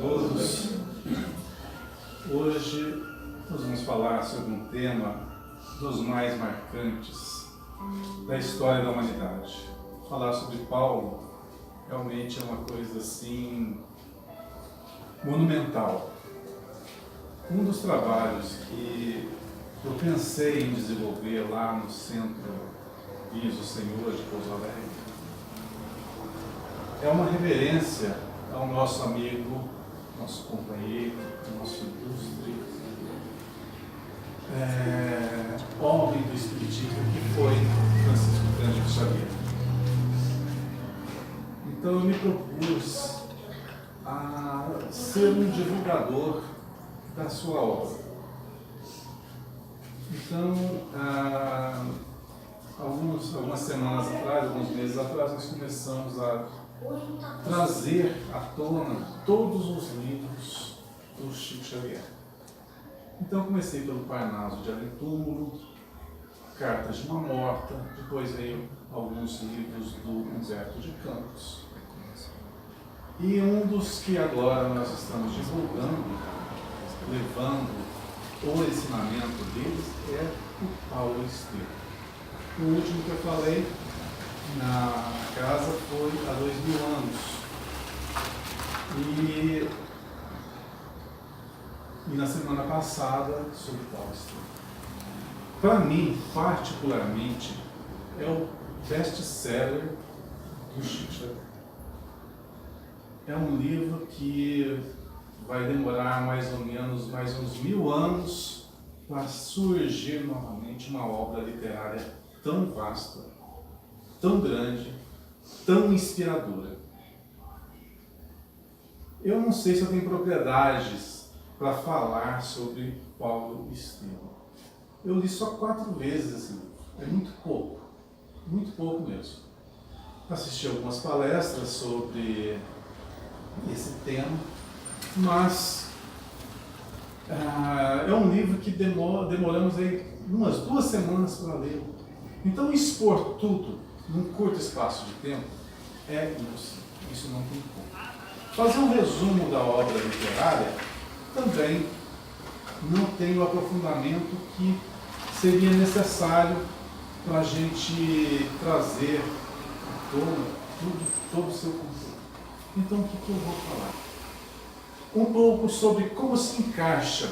Todos, hoje nós vamos falar sobre um tema dos mais marcantes da história da humanidade. Falar sobre Paulo realmente é uma coisa assim monumental. Um dos trabalhos que eu pensei em desenvolver lá no Centro Viso Senhor de Pouso Alegre é uma reverência ao nosso amigo, nosso companheiro, nosso ilustre homem do Espiritismo, que foi Francisco Cândido Xavier. Então eu me propus a ser um divulgador da sua obra. Então, algumas semanas atrás, alguns meses atrás, nós começamos a trazer à tona todos os livros do Chico Xavier. Então comecei pelo Parnaso de Além Túmulo, Cartas de uma Morta, depois veio alguns livros do Humberto de Campos. E um dos que agora nós estamos divulgando, levando o ensinamento deles, é o Paulo Estevam. O último que eu falei na casa foi há 2000 anos. E na semana passada, sobre Paulo Estevam. Para mim, particularmente, é o best-seller do Chico Xavier. É um livro que vai demorar mais ou menos mais uns 1000 anos para surgir novamente uma obra literária tão vasta, tão grande, tão inspiradora. Eu não sei se eu tenho propriedades para falar sobre Paulo Estevam. Eu li só 4 vezes esse livro. É muito pouco mesmo. Assisti algumas palestras sobre esse tema, mas é um livro que demoramos aí umas 2 semanas para ler. Então expor tudo num curto espaço de tempo é impossível. Isso não tem como. Fazer um resumo da obra literária também não tem o aprofundamento que seria necessário para a gente trazer à tona todo o seu conteúdo. Então o que eu vou falar? Um pouco sobre como se encaixa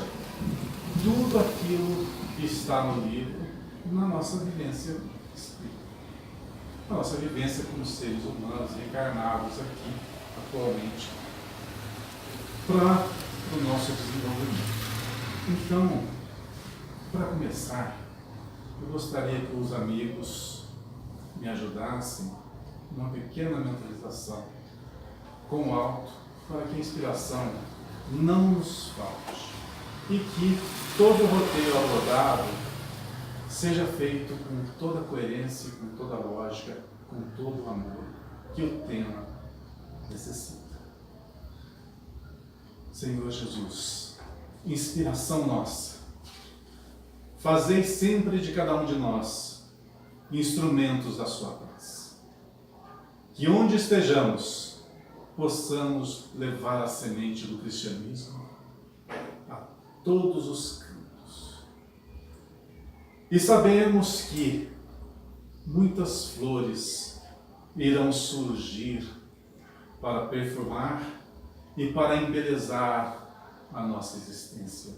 tudo aquilo que está no livro na nossa vivência espírita. Na nossa vivência como seres humanos reencarnados aqui atualmente para o nosso desenvolvimento. Então, para começar, eu gostaria que os amigos me ajudassem numa pequena mentalização com o alto, para que a inspiração não nos falte e que todo o roteiro abordado seja feito com toda a coerência, com toda a lógica, com todo o amor que o tema necessita. Senhor Jesus, inspiração nossa, fazei sempre de cada um de nós instrumentos da sua paz. Que onde estejamos, possamos levar a semente do cristianismo a todos os cantos. E sabemos que muitas flores irão surgir para perfumar e para embelezar a nossa existência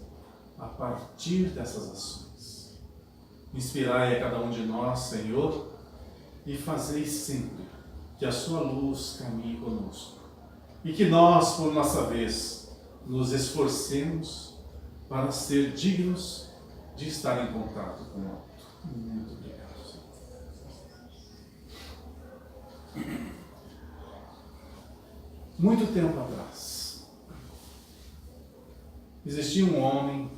a partir dessas ações. Inspirai a cada um de nós, Senhor, e fazei sempre que a sua luz caminhe conosco e que nós, por nossa vez, nos esforcemos para ser dignos de estar em contato com o alto. Muito obrigado, Senhor. Muito tempo atrás, existia um homem,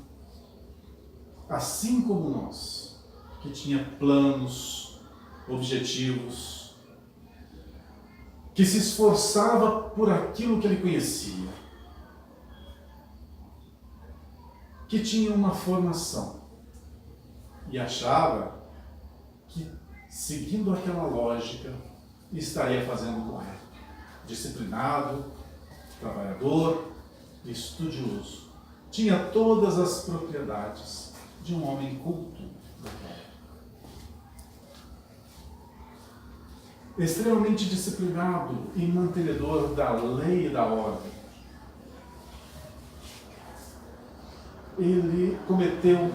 assim como nós, que tinha planos, objetivos, que se esforçava por aquilo que ele conhecia, que tinha uma formação e achava que, seguindo aquela lógica, estaria fazendo o correto. Disciplinado, trabalhador, estudioso, tinha todas as propriedades de um homem culto da terra. Extremamente disciplinado e mantenedor da lei e da ordem. Ele cometeu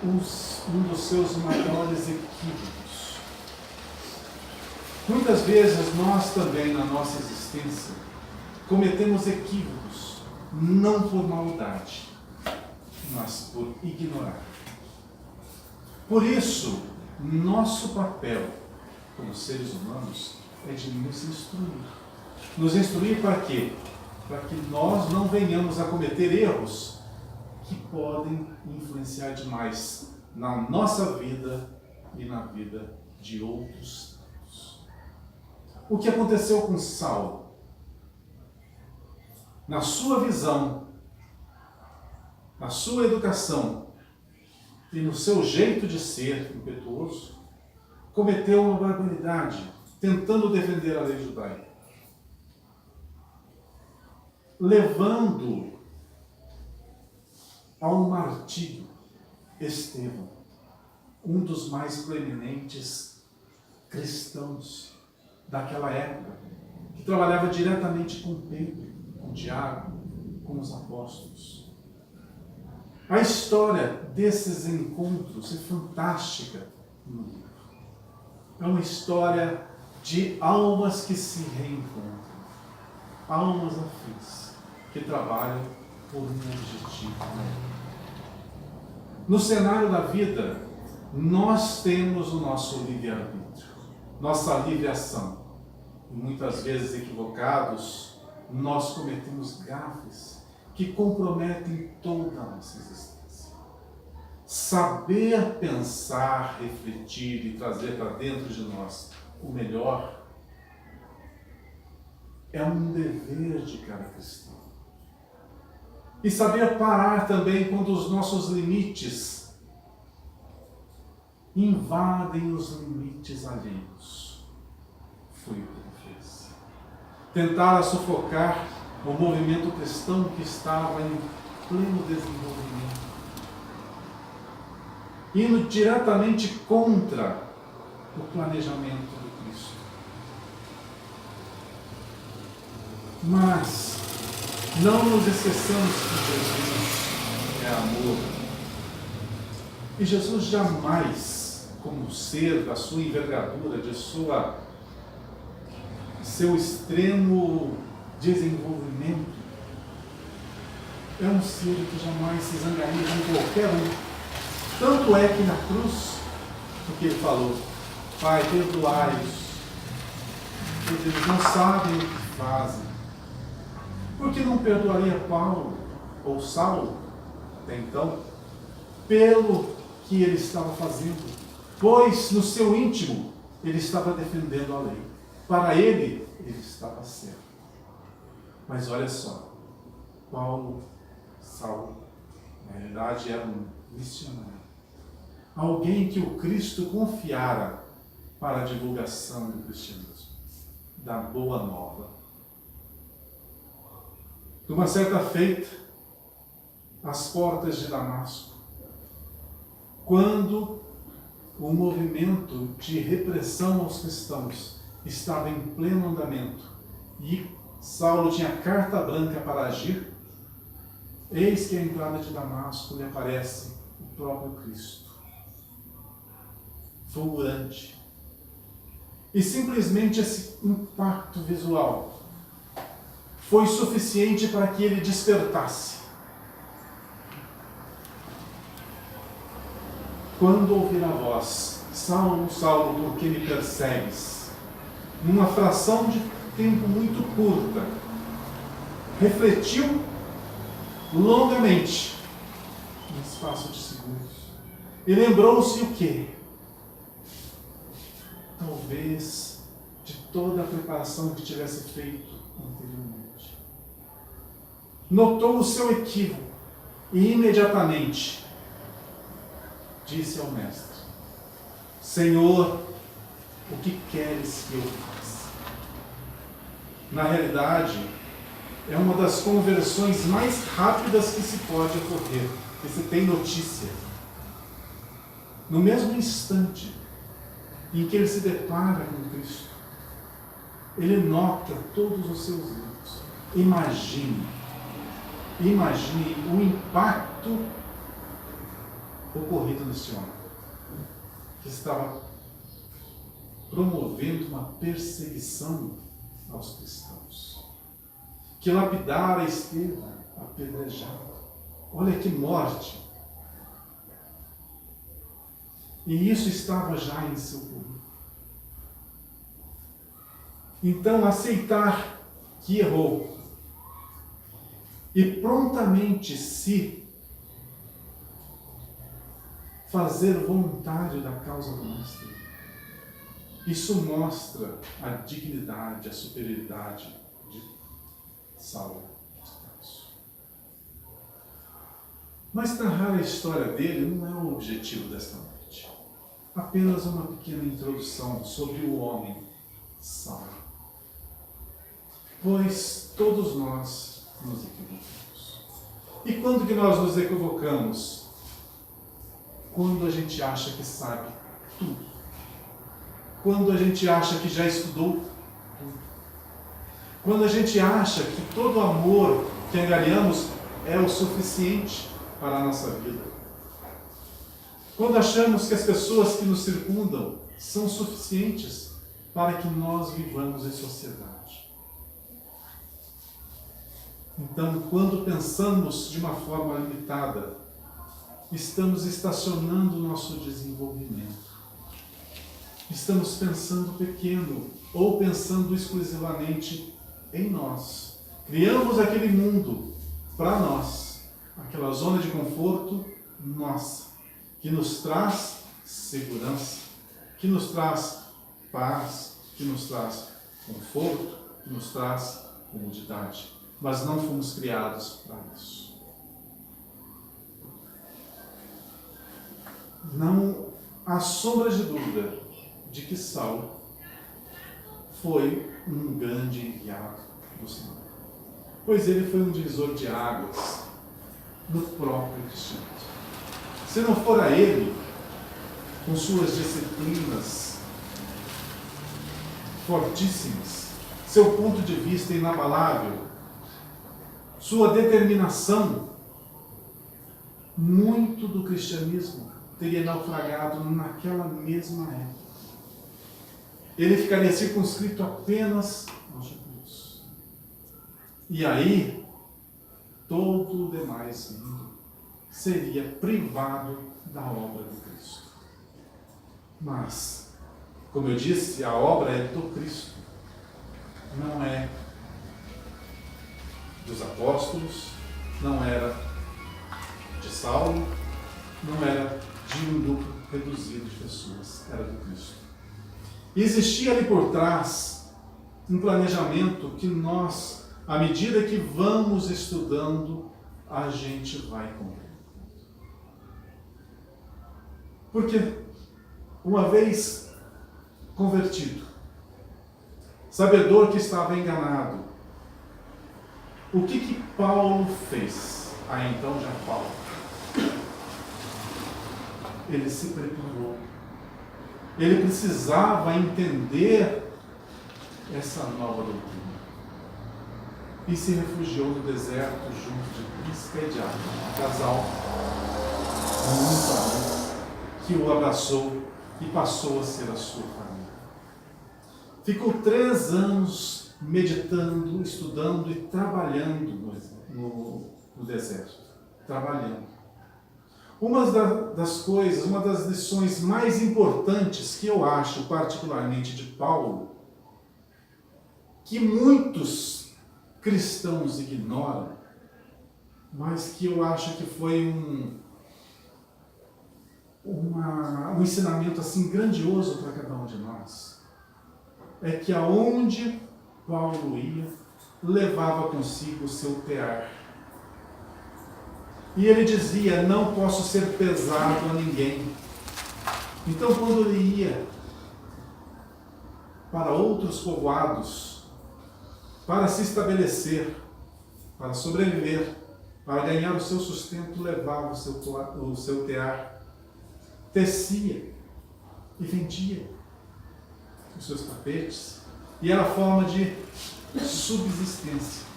um dos seus maiores equívocos. Muitas vezes nós também, na nossa existência, cometemos equívocos, não por maldade, mas por ignorar. Por isso, nosso papel como seres humanos é de nos instruir. Nos instruir para quê? Para que nós não venhamos a cometer erros que podem influenciar demais na nossa vida e na vida de outros. O que aconteceu com Saulo? Na sua visão, na sua educação e no seu jeito de ser impetuoso, cometeu uma barbaridade, tentando defender a lei judaica, levando ao martírio Estevão, um dos mais proeminentes cristãos daquela época, que trabalhava diretamente com Pedro, com Tiago, com os apóstolos. A história desses encontros é fantástica no livro. É uma história de almas que se reencontram, almas afins, que trabalham por um objetivo. No cenário da vida, nós temos o nosso livre-arbítrio, nossa livre ação. E muitas vezes equivocados, nós cometemos gafes que comprometem toda a nossa existência. Saber pensar, refletir e trazer para dentro de nós o melhor é um dever de cada cristão. E saber parar também quando os nossos limites invadem os limites alheios. Foi o que ele fez. Tentar sufocar o movimento cristão que estava em pleno desenvolvimento, indo diretamente contra o planejamento do Cristo. Mas não nos esqueçamos que Jesus é amor. E Jesus jamais, como ser da sua envergadura, de seu extremo desenvolvimento, é um ser que jamais se zangaria com qualquer um. Tanto é que na cruz, o que ele falou, Pai, perdoai-os, porque eles não sabem o que fazem. Por que não perdoaria Paulo ou Saulo, até então, pelo que ele estava fazendo? Pois no seu íntimo ele estava defendendo a lei. Para ele estava certo. Mas olha só, Paulo, Saulo, na realidade era um missionário. Alguém que o Cristo confiara para a divulgação do cristianismo, da boa nova. Numa certa feita, às portas de Damasco, quando o movimento de repressão aos cristãos estava em pleno andamento e Saulo tinha carta branca para agir, eis que à entrada de Damasco lhe aparece o próprio Cristo, fulgurante. E simplesmente esse impacto visual foi suficiente para que ele despertasse. Quando ouvir a voz, Saulo, Saulo, por que me persegues? Numa fração de tempo muito curta, refletiu longamente, num espaço de segundos, e lembrou-se o quê? Talvez de toda a preparação que tivesse feito anteriormente. Notou o seu equívoco e imediatamente disse ao mestre: Senhor, o que queres que eu faça? Na realidade, é uma das conversões mais rápidas que se pode ocorrer, que se tem notícia. No mesmo instante em que ele se depara com Cristo, ele nota todos os seus erros. Imagine o impacto ocorrido nesse homem, que estava promovendo uma perseguição aos cristãos, que lapidara Estevão, apedrejado. Olha que morte! E isso estava já em seu currículo. Então, aceitar que errou e prontamente se fazer voluntário da causa do Mestre, isso mostra a dignidade, a superioridade de Saulo. Mas narrar a história dele não é o objetivo desta noite. Apenas uma pequena introdução sobre o homem Saulo. Pois todos nós nos equivocamos. E quando que nós nos equivocamos? Quando a gente acha que sabe tudo. Quando a gente acha que já estudou tudo. Quando a gente acha que todo amor que angariamos é o suficiente para a nossa vida. Quando achamos que as pessoas que nos circundam são suficientes para que nós vivamos em sociedade. Então, quando pensamos de uma forma limitada, estamos estacionando o nosso desenvolvimento. Estamos pensando pequeno ou pensando exclusivamente em nós. Criamos aquele mundo para nós, aquela zona de conforto nossa, que nos traz segurança, que nos traz paz, que nos traz conforto, que nos traz comodidade. Mas não fomos criados para isso. Não há sombra de dúvida de que Saulo foi um grande enviado do Senhor. Pois ele foi um divisor de águas no próprio cristianismo. Se não fora ele, com suas disciplinas fortíssimas, seu ponto de vista inabalável, sua determinação, muito do cristianismo teria naufragado naquela mesma época. Ele ficaria circunscrito apenas aos judeus. E aí, todo o demais mundo seria privado da obra de Cristo. Mas, como eu disse, a obra é do Cristo, não é dos apóstolos, não era de Saulo, não era de um grupo reduzido de pessoas, era do Cristo. E existia ali por trás um planejamento que nós, à medida que vamos estudando, a gente vai compreender. Porque, uma vez convertido, sabedor que estava enganado, o que Paulo fez? Então já Paulo. Ele se preparou. Ele precisava entender essa nova doutrina. E se refugiou no deserto junto de Prisca e de Áquila, um casal muito amado, que o abraçou e passou a ser a sua família. Ficou 3 anos meditando, estudando e trabalhando no deserto. Trabalhando. Uma das lições mais importantes que eu acho, particularmente de Paulo, que muitos cristãos ignoram, mas que eu acho que foi um ensinamento assim grandioso para cada um de nós, é que aonde Paulo ia, levava consigo o seu tear. E ele dizia, não posso ser pesado a ninguém. Então, quando ele ia para outros povoados, para se estabelecer, para sobreviver, para ganhar o seu sustento, levava o seu tear, tecia e vendia os seus tapetes, e era forma de subsistência,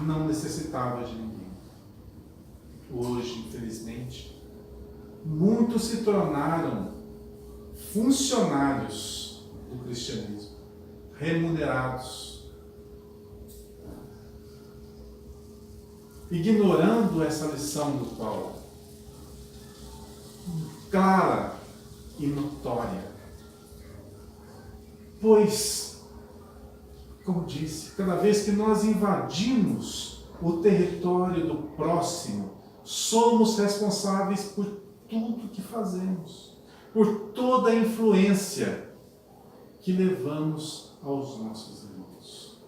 não necessitava de ninguém. Hoje, infelizmente, muitos se tornaram funcionários do cristianismo, remunerados, ignorando essa lição do Paulo, clara e notória. Pois, como disse, cada vez que nós invadimos o território do próximo, somos responsáveis por tudo que fazemos, por toda a influência que levamos aos nossos irmãos.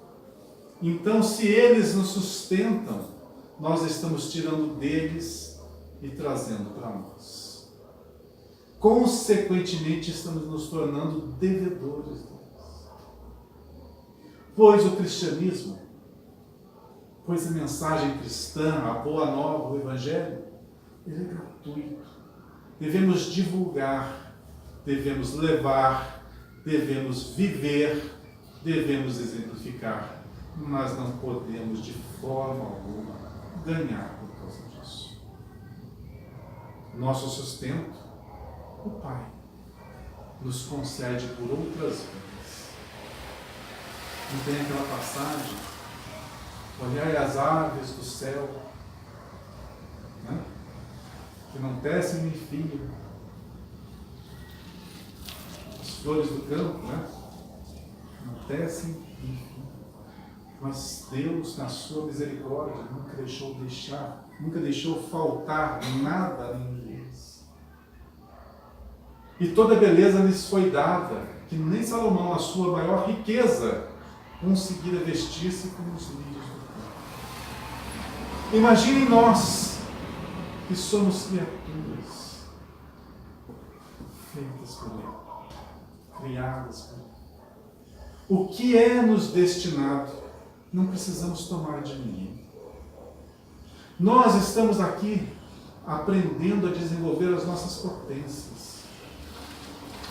Então, se eles nos sustentam, nós estamos tirando deles e trazendo para nós. Consequentemente, estamos nos tornando devedores deles. Pois o cristianismo, pois a mensagem cristã, a boa nova, o evangelho, ele é gratuito. Devemos divulgar, devemos levar, devemos viver, devemos exemplificar, mas não podemos de forma alguma ganhar por causa disso. Nosso sustento, o Pai nos concede por outras vias. Não tem aquela passagem, olhai as aves do céu, né? Que não tecem nem fiam, as flores do campo, né? Não tecem nem fiam, mas Deus, na sua misericórdia, nunca deixou faltar nada em eles. E toda beleza lhes foi dada, que nem Salomão, a sua maior riqueza, conseguira vestir-se como os lírios do campo. Imaginem nós, que somos criaturas feitas por Ele, criadas por Ele. O que é nos destinado, não precisamos tomar de ninguém. Nós estamos aqui aprendendo a desenvolver as nossas potências.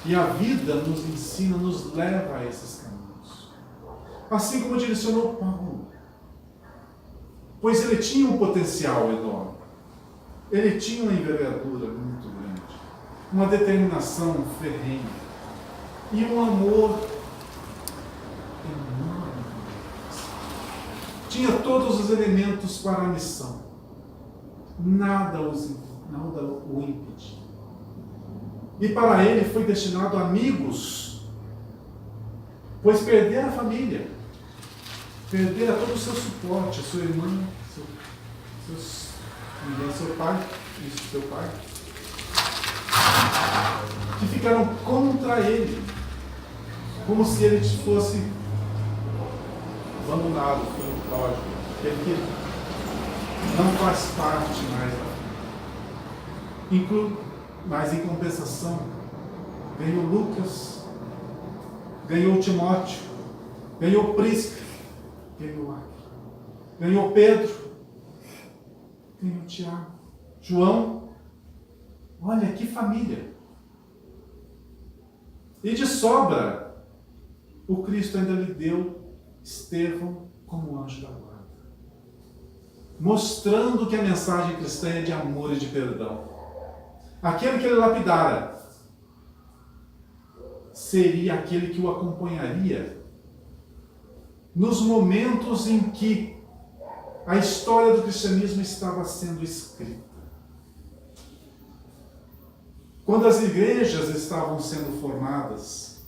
E a vida nos ensina, nos leva a esses caminhos. Assim como direcionou Paulo. Pois ele tinha um potencial enorme. Ele tinha uma envergadura muito grande. Uma determinação ferrenha. E um amor enorme. Tinha todos os elementos para a missão. Nada o impedia. E para ele foi destinado amigos, pois perder a família, perder a todo o seu suporte, a sua irmã, seu pai, seu pai, que ficaram contra ele, como se ele fosse abandonado, filho pródigo, aquele que não faz parte mais da família. Mas em compensação, ganhou Lucas, ganhou Timóteo, ganhou Prisca, ganhou Áquila, ganhou Pedro, ganhou Tiago, João. Olha que família! E de sobra, o Cristo ainda lhe deu Estevão como anjo da guarda, mostrando que a mensagem cristã é de amor e de perdão. Aquele que ele lapidara seria aquele que o acompanharia nos momentos em que a história do cristianismo estava sendo escrita. Quando as igrejas estavam sendo formadas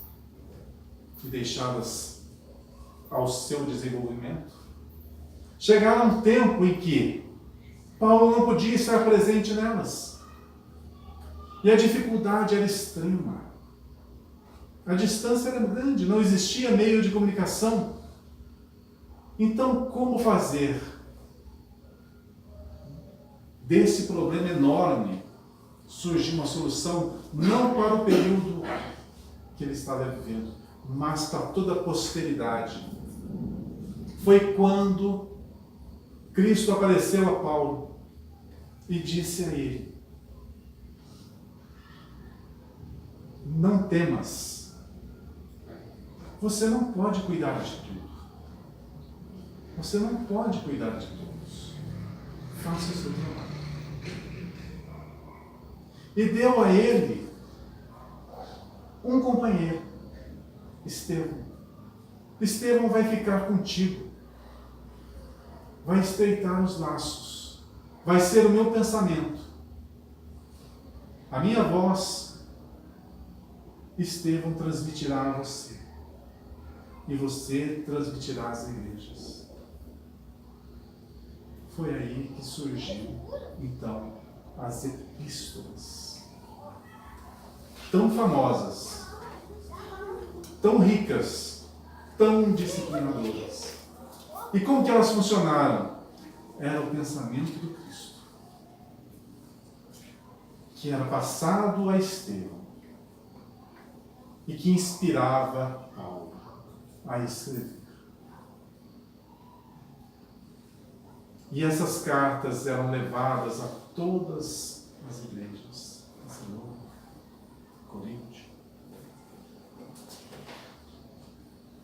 e deixadas ao seu desenvolvimento, chegara um tempo em que Paulo não podia estar presente nelas. E a dificuldade era extrema. A distância era grande, não existia meio de comunicação. Então, como fazer desse problema enorme surgir uma solução, não para o período que ele estava vivendo, mas para toda a posteridade? Foi quando Cristo apareceu a Paulo e disse a ele: não temas, você não pode cuidar de tudo. Você não pode cuidar de todos. Faça o seu trabalho. E deu a ele um companheiro, Estevão. Estevão vai ficar contigo, vai estreitar os laços, vai ser o meu pensamento, a minha voz. Estevão transmitirá a você, e você transmitirá às igrejas. Foi aí que surgiu, então, as epístolas, tão famosas, tão ricas, tão disciplinadoras. E como que elas funcionaram? Era o pensamento do Cristo, que era passado a Estevão e que inspirava Paulo a escrever. E essas cartas eram levadas a todas as igrejas, Barcelona, Corinto,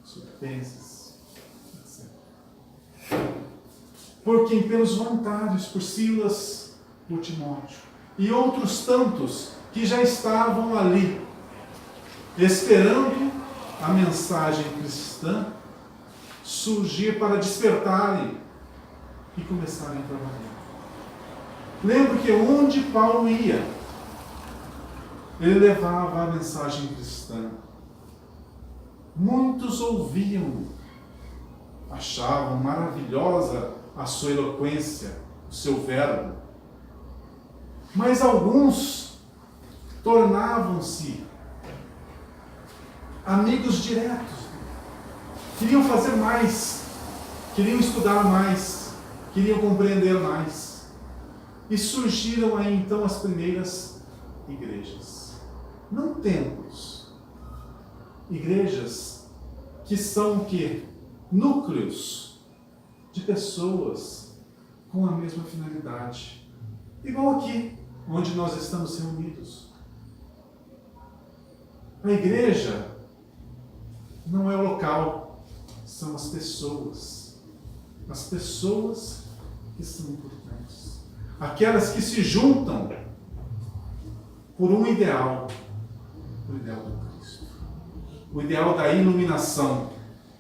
Filipenses, etc. Por quem? Pelos voluntários, por Silas, por Timóteo e outros tantos que já estavam ali, esperando a mensagem cristã surgir para despertarem e começarem a trabalhar. Lembro que onde Paulo ia, ele levava a mensagem cristã. Muitos ouviam, achavam maravilhosa a sua eloquência, o seu verbo. Mas alguns tornavam-se amigos diretos. Queriam fazer mais, queriam estudar mais, queriam compreender mais. E surgiram aí então as primeiras igrejas. Não templos. Igrejas que são o quê? Núcleos de pessoas com a mesma finalidade. Igual aqui, onde nós estamos reunidos. A igreja não é o local, são as pessoas. As pessoas que são importantes. Aquelas que se juntam por um ideal, o ideal do Cristo. O ideal da iluminação,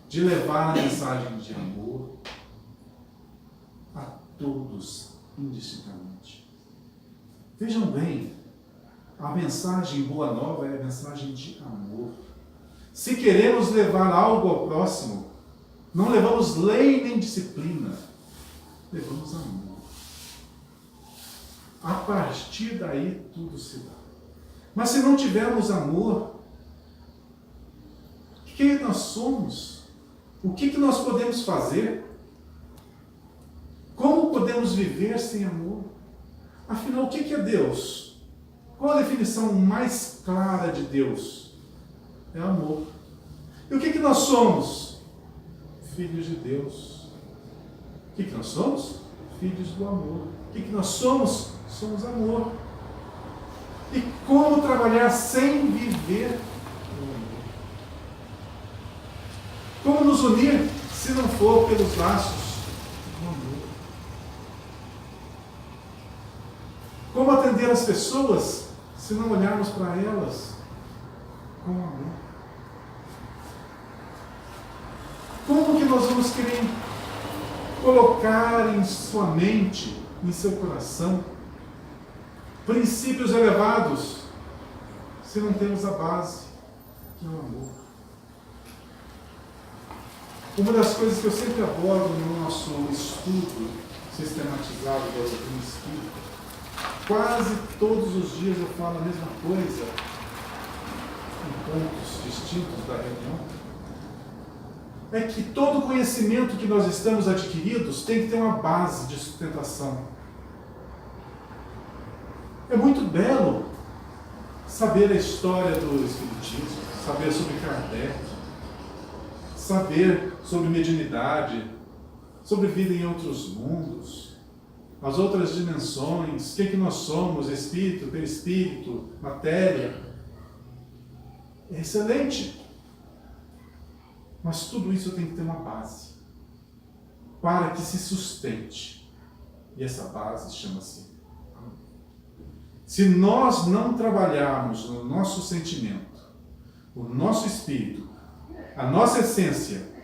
de levar a mensagem de amor a todos, indistintamente. Vejam bem, a mensagem boa nova é a mensagem de amor. Se queremos levar algo ao próximo, não levamos lei nem disciplina, levamos amor. A partir daí tudo se dá. Mas se não tivermos amor, quem nós somos? O que nós podemos fazer? Como podemos viver sem amor? Afinal, o que é Deus? Qual a definição mais clara de Deus? É amor. E o que nós somos? Filhos de Deus. O que nós somos? Filhos do amor. O que nós somos? Somos amor. E como trabalhar sem viver o amor? Como nos unir se não for pelos laços do amor? Como atender as pessoas se não olharmos para elas com amor? Como que nós vamos querer colocar em sua mente, em seu coração, princípios elevados, se não temos a base, que é o amor? Uma das coisas que eu sempre abordo no nosso estudo sistematizado da doutrina espírita, quase todos os dias eu falo a mesma coisa, em pontos distintos da reunião, é que todo conhecimento que nós estamos adquiridos tem que ter uma base de sustentação. É muito belo saber a história do Espiritismo, saber sobre Kardec, saber sobre mediunidade, sobre vida em outros mundos, as outras dimensões, o que nós somos, espírito, perispírito, matéria. É excelente. Mas tudo isso tem que ter uma base para que se sustente. E essa base chama-se amor. Se nós não trabalharmos no nosso sentimento, o nosso espírito, a nossa essência,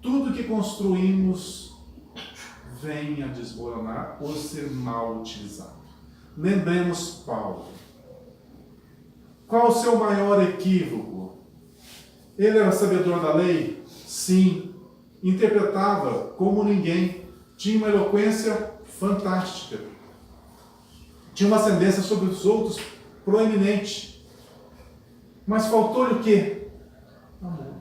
tudo que construímos vem a desmoronar ou ser mal utilizado. Lembremos Paulo. Qual o seu maior equívoco? Ele era sabedor da lei? Sim. Interpretava como ninguém. Tinha uma eloquência fantástica. Tinha uma ascendência sobre os outros proeminente. Mas faltou-lhe o quê? Amor.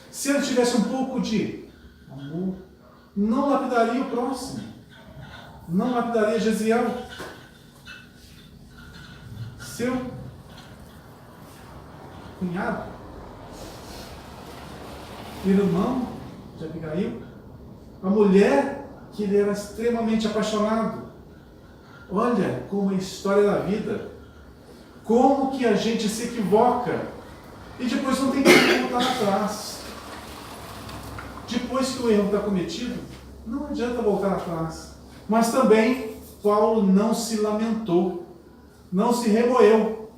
Se ele tivesse um pouco de amor, não lapidaria o próximo. Não lapidaria Gesiel. Seu cunhado, irmão de Abigail, a mulher que ele era extremamente apaixonado. Olha como é a história da vida, como que a gente se equivoca e depois não tem como voltar atrás. Depois que o erro está cometido, não adianta voltar atrás. Mas também Paulo não se lamentou, não se remoeu,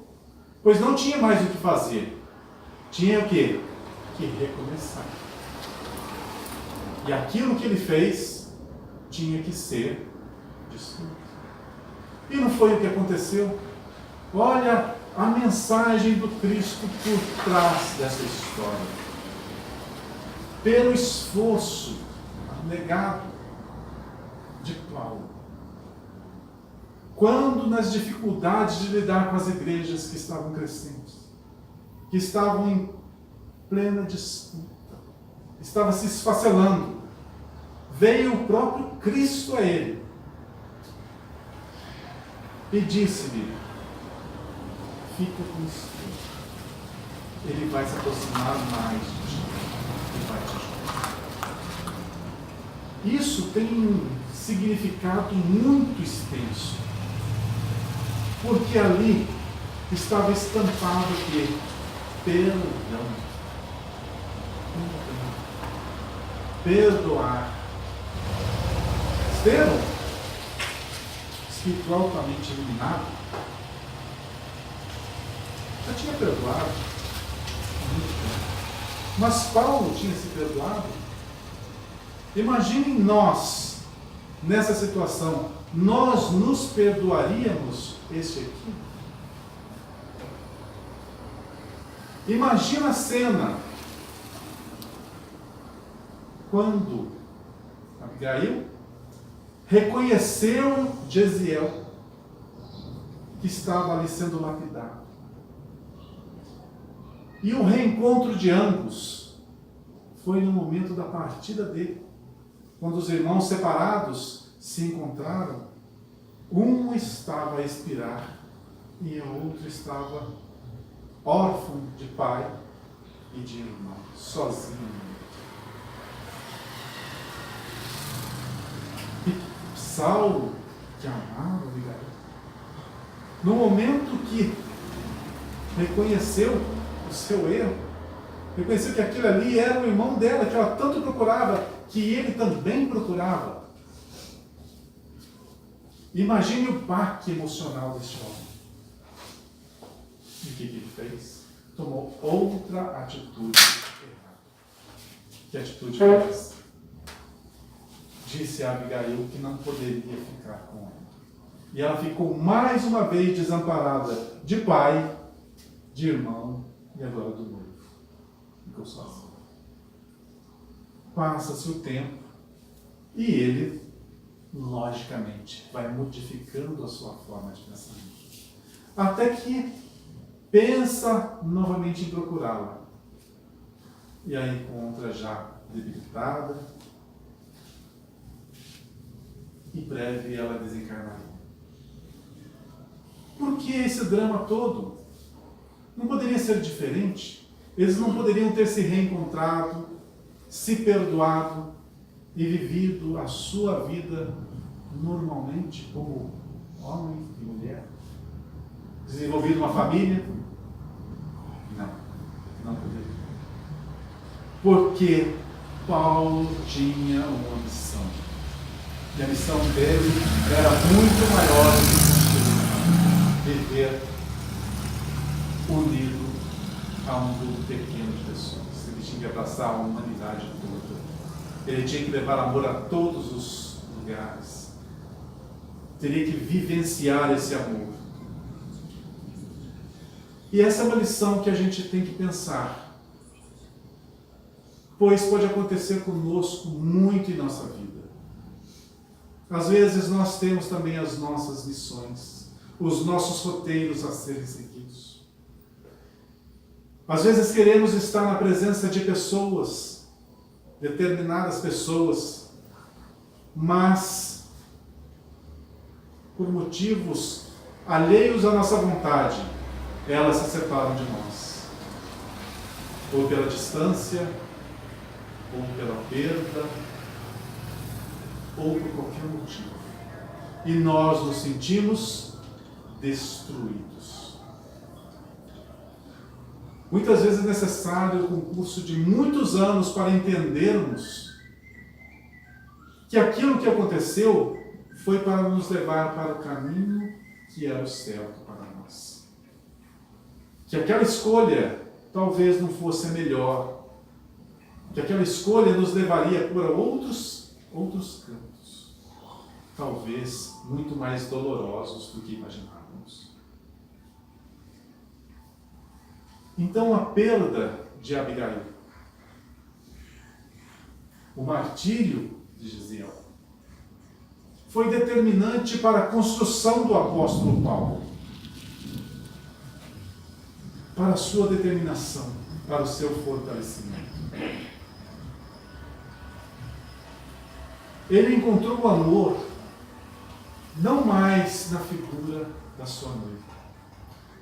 pois não tinha mais o que fazer. Tinha o quê? Que recomeçar. E aquilo que ele fez tinha que ser destruído. E não foi o que aconteceu? Olha a mensagem do Cristo por trás dessa história. Pelo esforço abnegado de Paulo, quando nas dificuldades de lidar com as igrejas que estavam crescendo, que estavam em plena disputa, estava se esfacelando, veio o próprio Cristo a ele e disse-lhe: fica com o Espírito, ele vai se aproximar mais de ti e vai te ajudar. Isso tem um significado muito extenso, porque ali estava estampado que perdão, perdoar. Estevão, espírito altamente iluminado, já tinha perdoado há muito tempo. Mas Paulo tinha se perdoado. Imaginem nós, nessa situação, nós nos perdoaríamos este equívoco? Imagina a cena quando Abigail reconheceu Gesiel, que estava ali sendo lapidado. E o reencontro de ambos foi no momento da partida dele, quando os irmãos separados se encontraram. Um estava a expirar e o outro estava órfão de pai e de irmão, sozinho. E Saulo, que amava Abigail, no momento que reconheceu o seu erro, reconheceu que aquilo ali era o irmão dela, que ela tanto procurava, que ele também procurava. Imagine o baque emocional deste homem. E o que ele fez? Tomou outra atitude errada. Que atitude foi essa? Disse a Abigail que não poderia ficar com ele. E ela ficou mais uma vez desamparada de pai, de irmão e agora do noivo. Ficou sozinha. Passa-se o tempo e ele, logicamente, vai modificando a sua forma de pensamento. Até que pensa novamente em procurá-la. E a encontra já debilitada. Em breve ela desencarnaria. Por que esse drama todo? Não poderia ser diferente? Eles não poderiam ter se reencontrado, se perdoado e vivido a sua vida normalmente como homem e mulher? Desenvolvido uma família? Não, não poderia. Porque Paulo tinha uma missão. E a missão dele era muito maior do que viver unido a um grupo pequeno de pessoas. Ele tinha que abraçar a humanidade toda. Ele tinha que levar amor a todos os lugares. Teria que vivenciar esse amor. E essa é uma lição que a gente tem que pensar, pois pode acontecer conosco muito em nossa vida. Às vezes nós temos também as nossas missões, os nossos roteiros a serem seguidos. Às vezes queremos estar na presença de pessoas, determinadas pessoas, mas por motivos alheios à nossa vontade, elas se separam de nós, ou pela distância, ou pela perda, ou por qualquer motivo. E nós nos sentimos destruídos. Muitas vezes é necessário um curso de muitos anos para entendermos que aquilo que aconteceu foi para nos levar para o caminho que era o certo para nós. Que aquela escolha talvez não fosse a melhor, que aquela escolha nos levaria para outros campos, talvez muito mais dolorosos do que imaginávamos. Então a perda de Abigail, o martírio de Gesiel, foi determinante para a construção do apóstolo Paulo, para a sua determinação, para o seu fortalecimento. Ele encontrou o amor não mais na figura da sua noiva,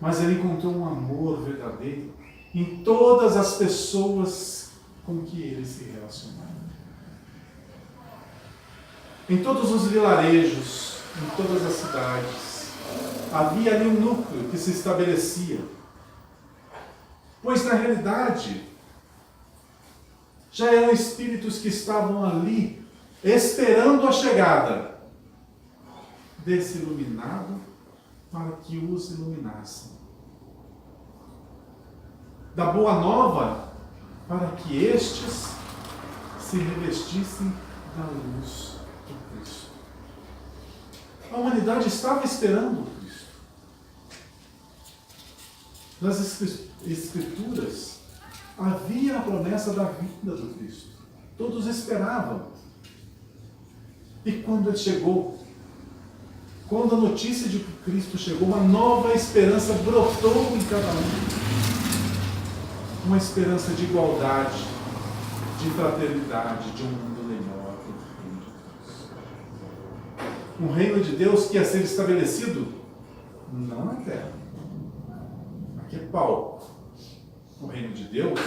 mas ele encontrou um amor verdadeiro em todas as pessoas com que ele se relacionava. Em todos os vilarejos, em todas as cidades, havia ali um núcleo que se estabelecia. Pois na realidade, já eram espíritos que estavam ali, esperando a chegada desse iluminado para que os iluminassem. Da boa nova para que estes se revestissem da luz do Cristo. A humanidade estava esperando o Cristo. Nas Escrituras havia a promessa da vinda do Cristo. Todos esperavam. E quando ele chegou, quando a notícia de que Cristo chegou, uma nova esperança brotou em cada um. Uma esperança de igualdade, de fraternidade, de um mundo melhor do reino de Deus. Um reino de Deus que ia ser estabelecido não na terra. Aqui é Paulo. O reino de Deus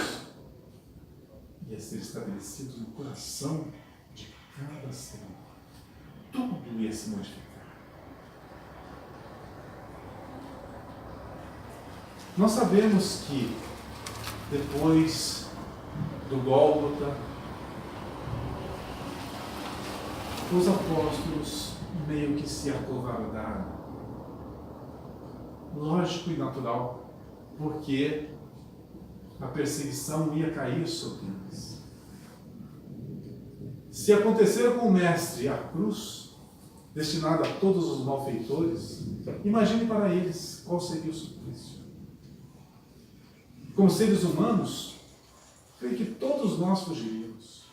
ia ser estabelecido no coração de cada ser humano. Tudo ia se modificar. Nós sabemos que depois do Gólgota, os apóstolos meio que se acovardaram. Lógico e natural, porque a perseguição ia cair sobre eles. Se acontecer com o Mestre a cruz, destinada a todos os malfeitores, imagine para eles qual seria o suplício. Como seres humanos, creio que todos nós fugiríamos.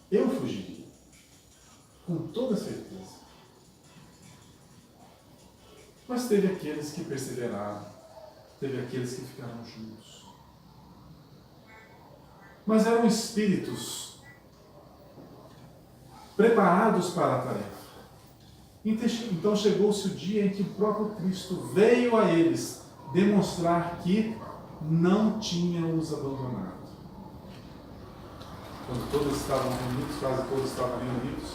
Eu fugiria, com toda certeza. Mas teve aqueles que perseveraram, teve aqueles que ficaram juntos. Mas eram espíritos preparados para a tarefa. Então chegou-se o dia em que o próprio Cristo veio a eles demonstrar que não tinha os abandonado. quando todos estavam reunidos, quase todos estavam reunidos,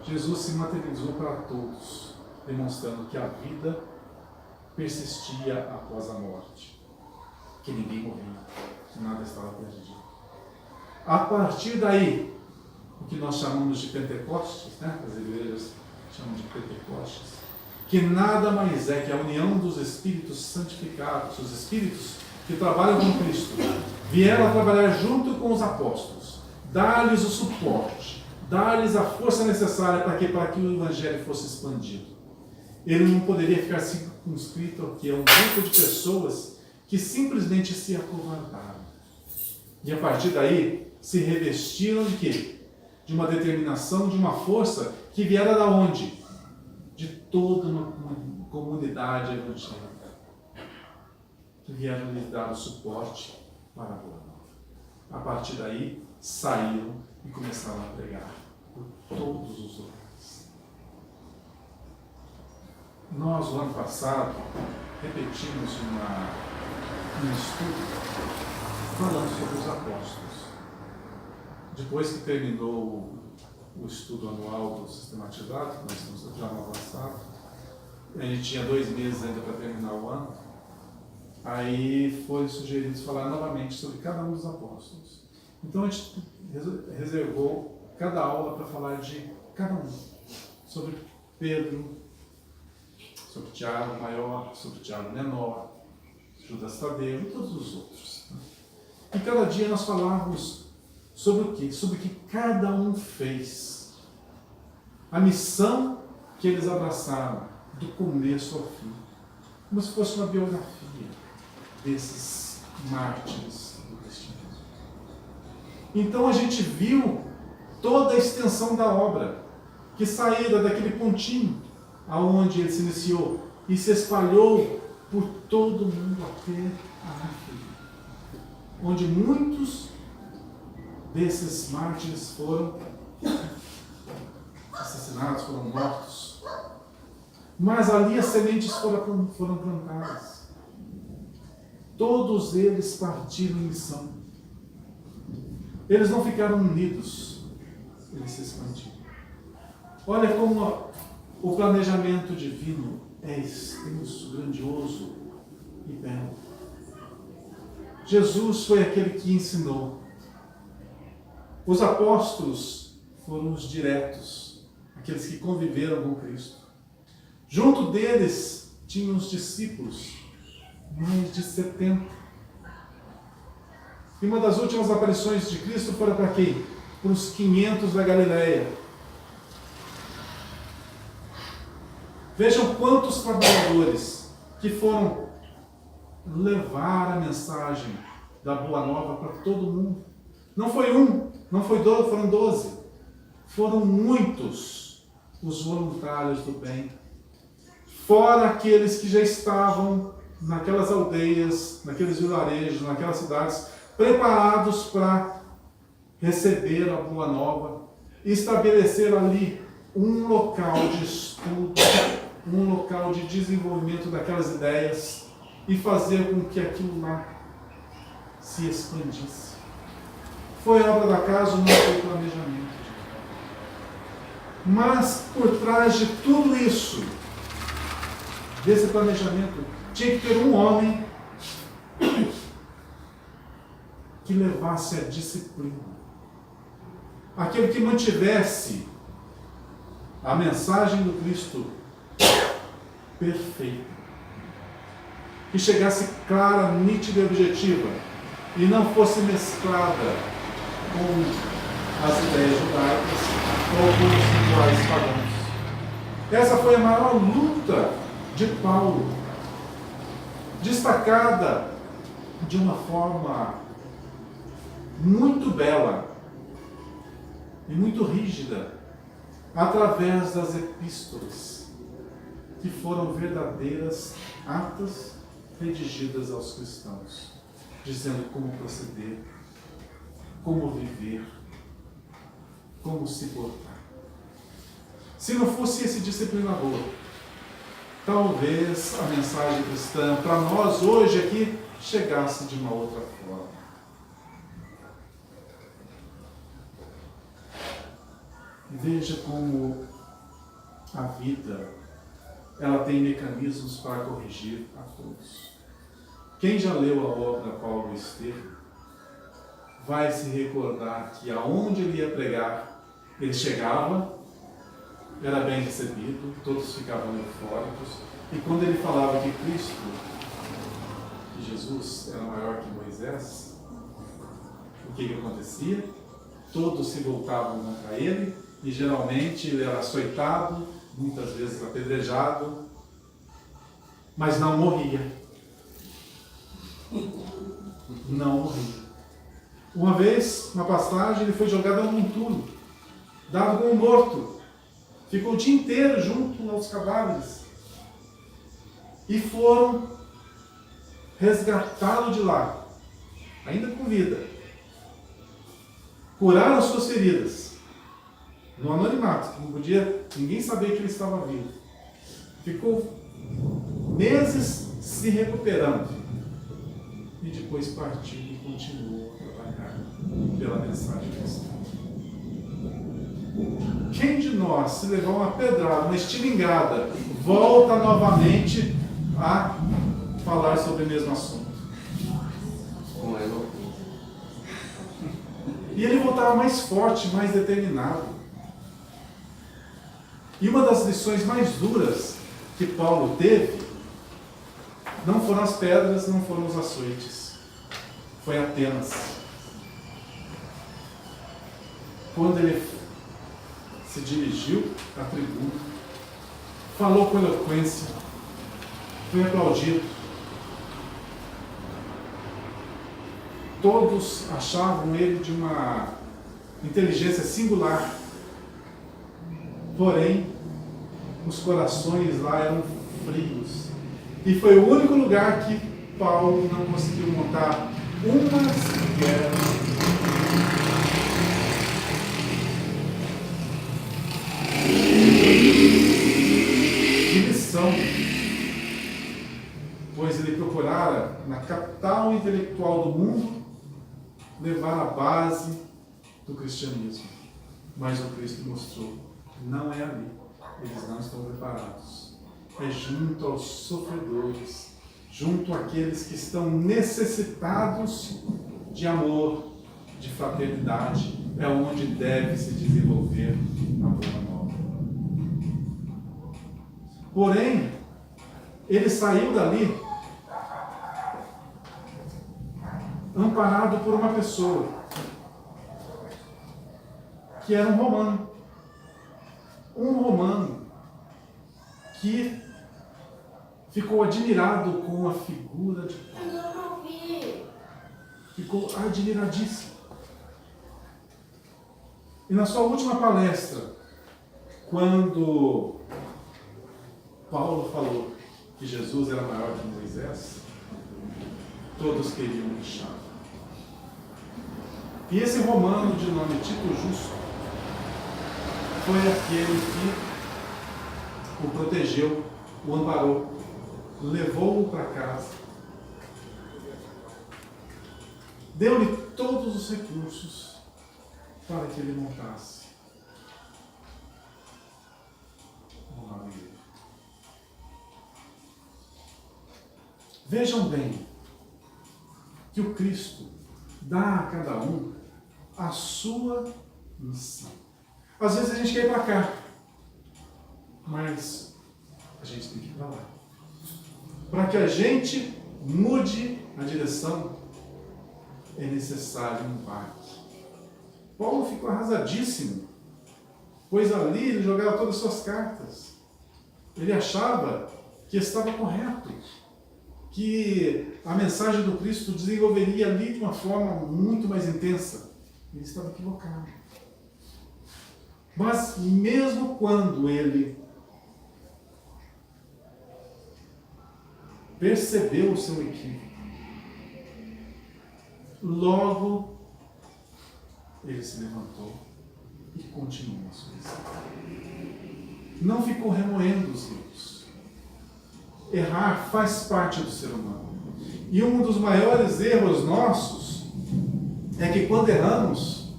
Jesus se materializou para todos, demonstrando que a vida persistia após a morte, que ninguém morria, que nada estava perdido. A partir daí, o que nós chamamos de Pentecostes, né? As igrejas chamam de Pentecostes, que nada mais é que a união dos Espíritos santificados, os Espíritos que trabalham com Cristo, vieram a trabalhar junto com os apóstolos, dar-lhes o suporte, dar-lhes a força necessária para que o Evangelho fosse expandido. Ele não poderia ficar circunscrito aqui a um grupo de pessoas que simplesmente se acovardaram. E a partir daí, se revestiram de quê? De uma determinação, de uma força que viera da onde? De toda uma comunidade evangélica. Que vieram lhes dar o suporte para a boa nova. A partir daí, saíram e começaram a pregar por todos os lugares. Nós, no ano passado, repetimos um estudo falando sobre os apóstolos. Depois que terminou o estudo anual do sistematizado, que nós estamos já no avançado, a gente tinha 2 meses ainda para terminar o ano, aí foi sugerido falar novamente sobre cada um dos apóstolos. Então a gente reservou cada aula para falar de cada um, sobre Pedro, sobre Tiago maior, sobre Tiago menor, Judas Tadeu e todos os outros. E cada dia nós falávamos sobre o quê? Sobre o que cada um fez. A missão que eles abraçaram, do começo ao fim. Como se fosse uma biografia desses mártires do cristianismo. Então a gente viu toda a extensão da obra, que saída daquele pontinho aonde ele se iniciou e se espalhou por todo o mundo até a África, onde muitos desses mártires foram assassinados, foram mortos. Mas ali as sementes foram plantadas. Todos eles partiram em missão. Eles não ficaram unidos, eles se expandiram. Olha como o planejamento divino é extenso, grandioso e belo. Jesus foi aquele que ensinou. Os apóstolos foram os diretos, aqueles que conviveram com Cristo. Junto deles tinham os discípulos, mais de 70. E uma das últimas aparições de Cristo foi para quem? Para os 500 da Galileia. Vejam quantos trabalhadores que foram levar a mensagem da Boa Nova para todo mundo. Não foi um, não foi 12, foram 12. Foram muitos os voluntários do bem. Fora aqueles que já estavam naquelas aldeias, naqueles vilarejos, naquelas cidades, preparados para receber a Boa Nova e estabelecer ali um local de estudo, um local de desenvolvimento daquelas ideias e fazer com que aquilo lá se expandisse. Foi obra do acaso, não foi planejamento. Mas por trás de tudo isso, desse planejamento, tinha que ter um homem que levasse a disciplina. Aquele que mantivesse a mensagem do Cristo perfeita. Que chegasse clara, nítida e objetiva. E não fosse mesclada com as ideias judaicas ou com os rituais pagãos. Essa foi a maior luta de Paulo, destacada de uma forma muito bela e muito rígida, através das epístolas, que foram verdadeiras atas redigidas aos cristãos, dizendo como proceder, como viver, como se portar. Se não fosse esse disciplinador, talvez a mensagem cristã, para nós hoje aqui, chegasse de uma outra forma. Veja como a vida, ela tem mecanismos para corrigir a todos. Quem já leu a obra Paulo Estevam vai se recordar que aonde ele ia pregar, ele chegava, era bem recebido, todos ficavam eufóricos, e quando ele falava que Cristo, que Jesus era maior que Moisés, o que acontecia? Todos se voltavam contra ele, e geralmente ele era açoitado, muitas vezes apedrejado, mas não morria. Não morria. Uma vez, uma passagem, ele foi jogado num entulho, dado como morto. Ficou o dia inteiro junto aos cadáveres. E foram resgatá-lo de lá, ainda com vida. Curaram suas feridas. No anonimato, não podia ninguém saber que ele estava vivo. Ficou meses se recuperando. E depois partiu e continuou a trabalhar pela mensagem cristã. Quem de nós, se levar uma pedrada, uma estilingada, volta novamente a falar sobre o mesmo assunto? E ele voltava mais forte, mais determinado. E uma das lições mais duras que Paulo teve não foram as pedras, não foram os açoites. Foi Atenas. Quando ele se dirigiu à tribuna, falou com eloquência, foi aplaudido. Todos achavam ele de uma inteligência singular. Porém, os corações lá eram frios. E foi o único lugar que Paulo não conseguiu montar uma sequer de lição. Pois ele procurara, na capital intelectual do mundo, levar a base do cristianismo. Mas o Cristo mostrou: não é ali. Eles não estão preparados. É junto aos sofredores, junto àqueles que estão necessitados de amor, de fraternidade, é onde deve se desenvolver a boa nova. Porém, ele saiu dali amparado por uma pessoa que era um romano. Um romano que ficou admirado com a figura de Paulo. Ficou admiradíssimo. E na sua última palestra, quando Paulo falou que Jesus era maior que Moisés, todos queriam deixar. E esse romano de nome Tito Justo foi aquele que o protegeu, o amparou, levou-o para casa, deu-lhe todos os recursos para que ele montasse uma nova igreja. Vejam bem que o Cristo dá a cada um a sua missão. Às vezes a gente quer ir para cá, mas a gente tem que ir para lá. Para que a gente mude a direção, é necessário um embarque. Paulo ficou arrasadíssimo, pois ali ele jogava todas as suas cartas. Ele achava que estava correto, que a mensagem do Cristo desenvolveria ali de uma forma muito mais intensa. Ele estava equivocado. Mas mesmo quando ele percebeu o seu equívoco, logo ele se levantou e continuou a sua missão. Não ficou remoendo os erros. Errar faz parte do ser humano. E um dos maiores erros nossos é que quando erramos,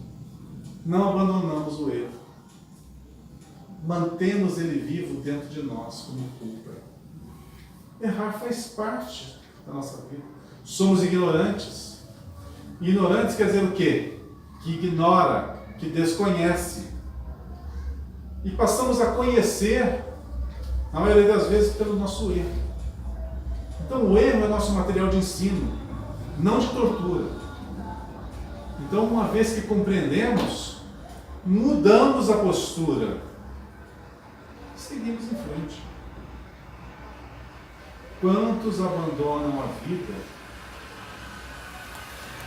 não abandonamos o erro. mantemos ele vivo dentro de nós como culpa. Errar faz parte da nossa vida. Somos ignorantes. Ignorantes quer dizer o quê? Que ignora, que desconhece. E passamos a conhecer, na maioria das vezes, pelo nosso erro. Então o erro é nosso material de ensino, não de tortura. Então, uma vez que compreendemos, mudamos a postura. Seguimos em frente. Quantos abandonam a vida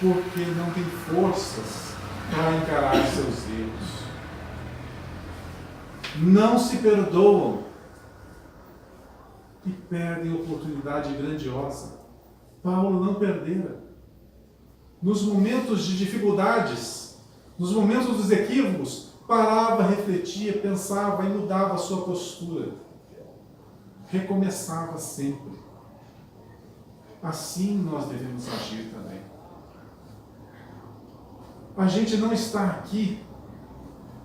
porque não têm forças para encarar seus erros? Não se perdoam e perdem oportunidade grandiosa. Paulo não perdera. Nos momentos de dificuldades, nos momentos dos equívocos, parava, refletia, pensava e mudava a sua postura. Recomeçava sempre. Assim nós devemos agir também. A gente não está aqui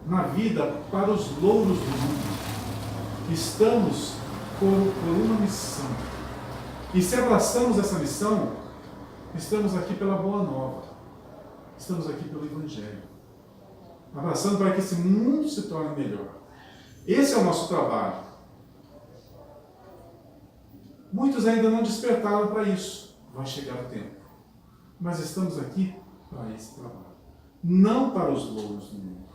na vida para os louros do mundo. Estamos por uma missão. E se abraçamos essa missão, estamos aqui pela Boa Nova. Estamos aqui pelo Evangelho. Abraçando para que esse mundo se torne melhor. Esse é o nosso trabalho. Muitos ainda não despertaram para isso. Vai chegar o tempo. Mas estamos aqui para esse trabalho. Não para os louros do mundo.